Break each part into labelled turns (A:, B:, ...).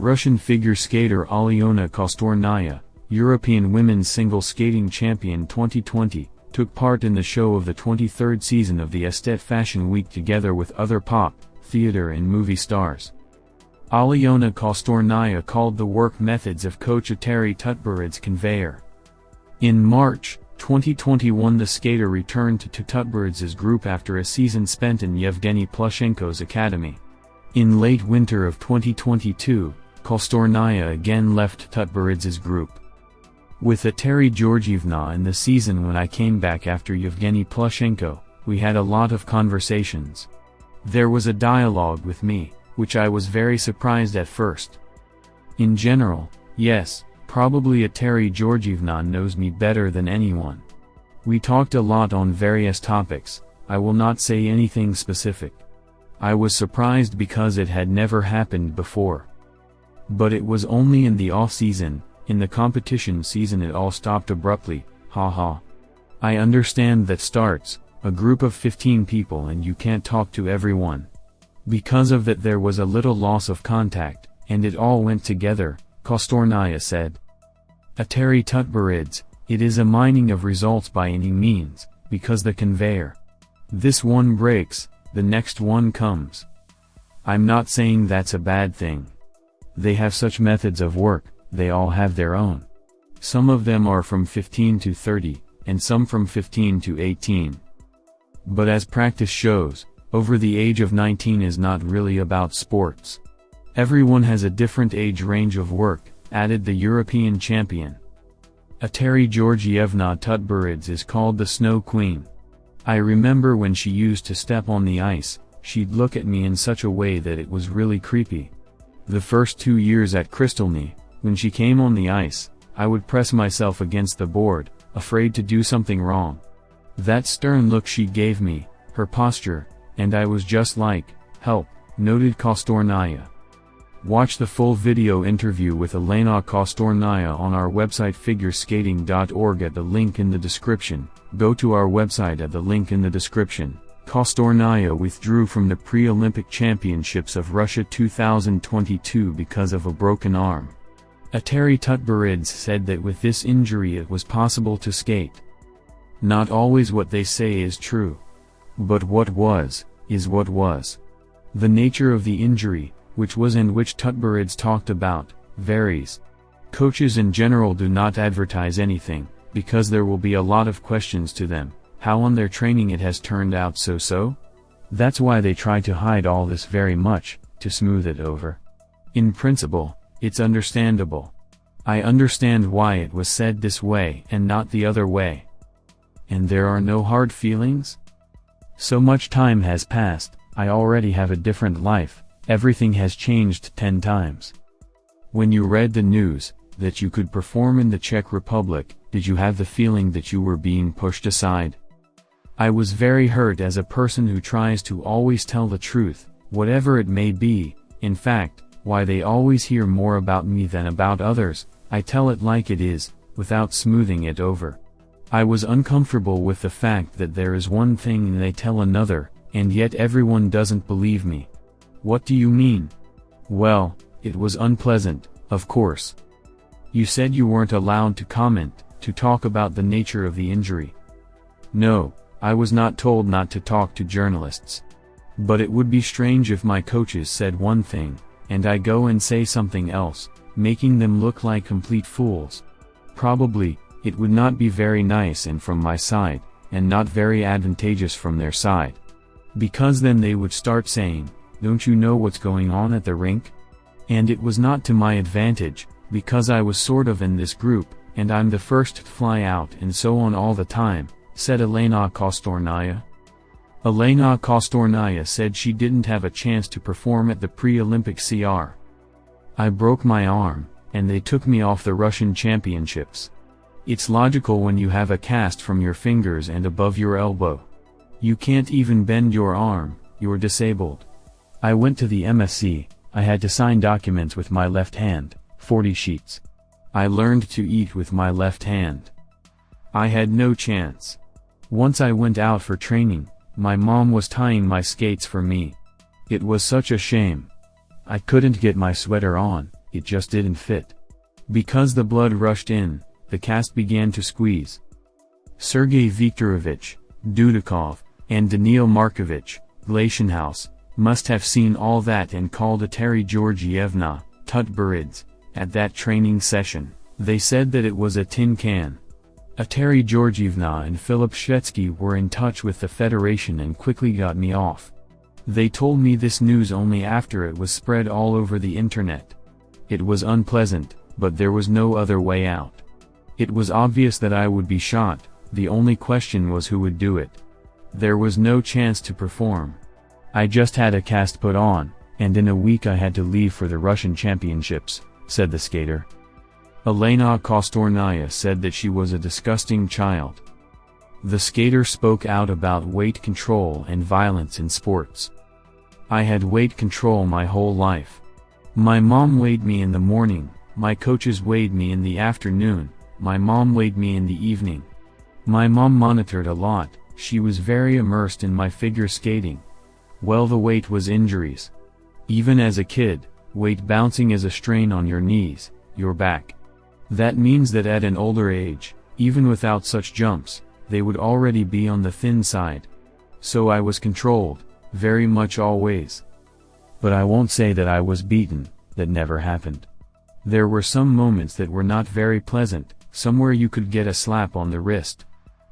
A: Russian figure skater Alena Kostornaya, European Women's Single Skating Champion 2020, took part in the show of the 23rd season of the Estet Fashion Week together with other pop, theater and movie stars. Alena Kostornaya called the work methods of coach Eteri Tutberidze conveyor. In March 2021, the skater returned to Tutberidze's group after a season spent in Yevgeny Plushenko's academy. In late winter of 2022, Kostornaya again left Tutberidze's group. With Eteri Georgievna in the season when I came back after Yevgeny Plushenko, we had a lot of conversations. There was a dialogue with me, which I was very surprised at first. In general, yes, probably Eteri Georgievna knows me better than anyone. We talked a lot on various topics. I will not say anything specific. I was surprised because it had never happened before. But it was only in the off-season. In the competition season it all stopped abruptly, haha. I understand that starts, a group of 15 people and you can't talk to everyone. Because of that there was a little loss of contact, and it all went together, Kostornaya said. Eteri Tutberidze, it is a mining of results by any means, because the conveyor. This one breaks, the next one comes. I'm not saying that's a bad thing. They have such methods of work, they all have their own. Some of them are from 15 to 30, and some from 15 to 18. But as practice shows, over the age of 19 is not really about sports. Everyone has a different age range of work, added the European champion. Eteri Georgievna Tutberidze is called the Snow Queen. I remember when she used to step on the ice, she'd look at me in such a way that it was really creepy. The first 2 years at Krystalny, when she came on the ice, I would press myself against the board, afraid to do something wrong. That stern look she gave me, her posture, and I was just like, help, noted Kostornaya. Watch the full video interview with Alena Kostornaya on our website figureskating.org at the link in the description. Go to our website at the link in the description. Kostornaya withdrew from the pre-Olympic Championships of Russia 2022 because of a broken arm. Eteri Tutberidze said that with this injury it was possible to skate. Not always what they say is true. But what was, is what was. The nature of the injury, which was and which Tutberidze talked about, varies. Coaches in general do not advertise anything, because there will be a lot of questions to them, how on their training it has turned out so. That's why they try to hide all this very much, to smooth it over. In principle, it's understandable. I understand why it was said this way and not the other way. And there are no hard feelings? So much time has passed, I already have a different life, everything has changed 10 times. When you read the news, that you could perform in the Czech Republic, did you have the feeling that you were being pushed aside? I was very hurt as a person who tries to always tell the truth, whatever it may be. In fact, why they always hear more about me than about others, I tell it like it is, without smoothing it over. I was uncomfortable with the fact that there is one thing and they tell another, and yet everyone doesn't believe me. What do you mean? Well, it was unpleasant, of course. You said you weren't allowed to comment, to talk about the nature of the injury. No, I was not told not to talk to journalists. But it would be strange if my coaches said one thing, and I go and say something else, making them look like complete fools. Probably, it would not be very nice and from my side, and not very advantageous from their side. Because then they would start saying, don't you know what's going on at the rink? And it was not to my advantage, because I was sort of in this group, and I'm the first to fly out and so on all the time, said Alena Kostornaya. Alena Kostornaya said she didn't have a chance to perform at the pre-Olympic CR. I broke my arm, and they took me off the Russian championships. It's logical when you have a cast from your fingers and above your elbow. You can't even bend your arm, you're disabled. I went to the MSc, I had to sign documents with my left hand, 40 sheets. I learned to eat with my left hand. I had no chance. Once I went out for training, my mom was tying my skates for me. It was such a shame. I couldn't get my sweater on, it just didn't fit. Because the blood rushed in, the cast began to squeeze. Sergei Viktorovich, Dudikov, and Daniil Markovich, Glacienhaus, must have seen all that and called Eteri Georgievna, Tutberidze, at that training session. They said that it was a tin can. Eteri Georgievna and Philip Shvetsky were in touch with the Federation and quickly got me off. They told me this news only after it was spread all over the internet. It was unpleasant, but there was no other way out. It was obvious that I would be shot, the only question was who would do it. There was no chance to perform. I just had a cast put on, and in a week I had to leave for the Russian championships, said the skater. Alena Kostornaya said that she was a disgusting child. The skater spoke out about weight control and violence in sports. I had weight control my whole life. My mom weighed me in the morning, my coaches weighed me in the afternoon, my mom weighed me in the evening. My mom monitored a lot, she was very immersed in my figure skating. Well, the weight was injuries. Even as a kid, weight bouncing is a strain on your knees, your back. That means that at an older age, even without such jumps, they would already be on the thin side. So I was controlled, very much always. But I won't say that I was beaten, that never happened. There were some moments that were not very pleasant, somewhere you could get a slap on the wrist.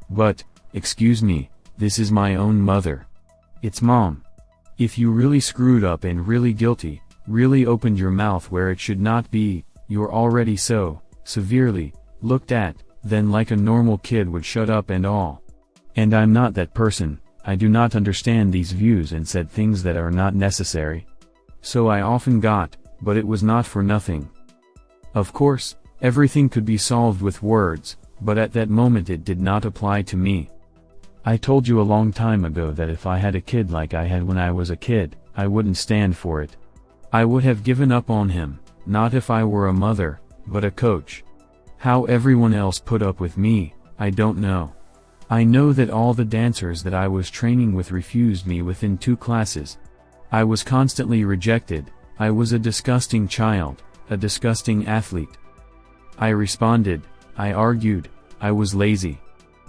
A: But, excuse me, this is my own mother. It's mom. If you really screwed up and really guilty, really opened your mouth where it should not be, you're already so severely looked at, then like a normal kid would shut up and all. And I'm not that person, I do not understand these views and said things that are not necessary. So I often got, but it was not for nothing. Of course, everything could be solved with words, but at that moment it did not apply to me. I told you a long time ago that if I had a kid like I had when I was a kid, I wouldn't stand for it. I would have given up on him, not if I were a mother, but a coach. How everyone else put up with me, I don't know. I know that all the dancers that I was training with refused me within 2 classes. I was constantly rejected, I was a disgusting child, a disgusting athlete. I responded, I argued, I was lazy.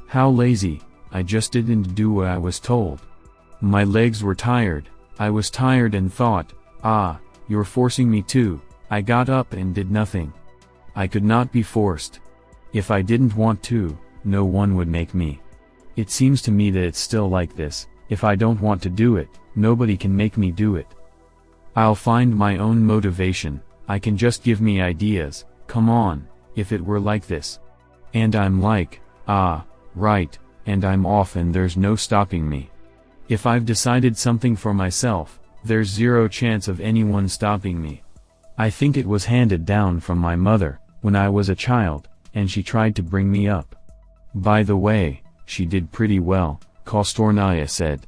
A: How lazy? I just didn't do what I was told. My legs were tired, I was tired and thought, you're forcing me to. I got up and did nothing. I could not be forced. If I didn't want to, no one would make me. It seems to me that it's still like this, if I don't want to do it, nobody can make me do it. I'll find my own motivation, I can just give me ideas, come on, if it were like this. And I'm like, right, and I'm off and there's no stopping me. If I've decided something for myself, there's zero chance of anyone stopping me. I think it was handed down from my mother, when I was a child, and she tried to bring me up. By the way, she did pretty well, Kostornaya said.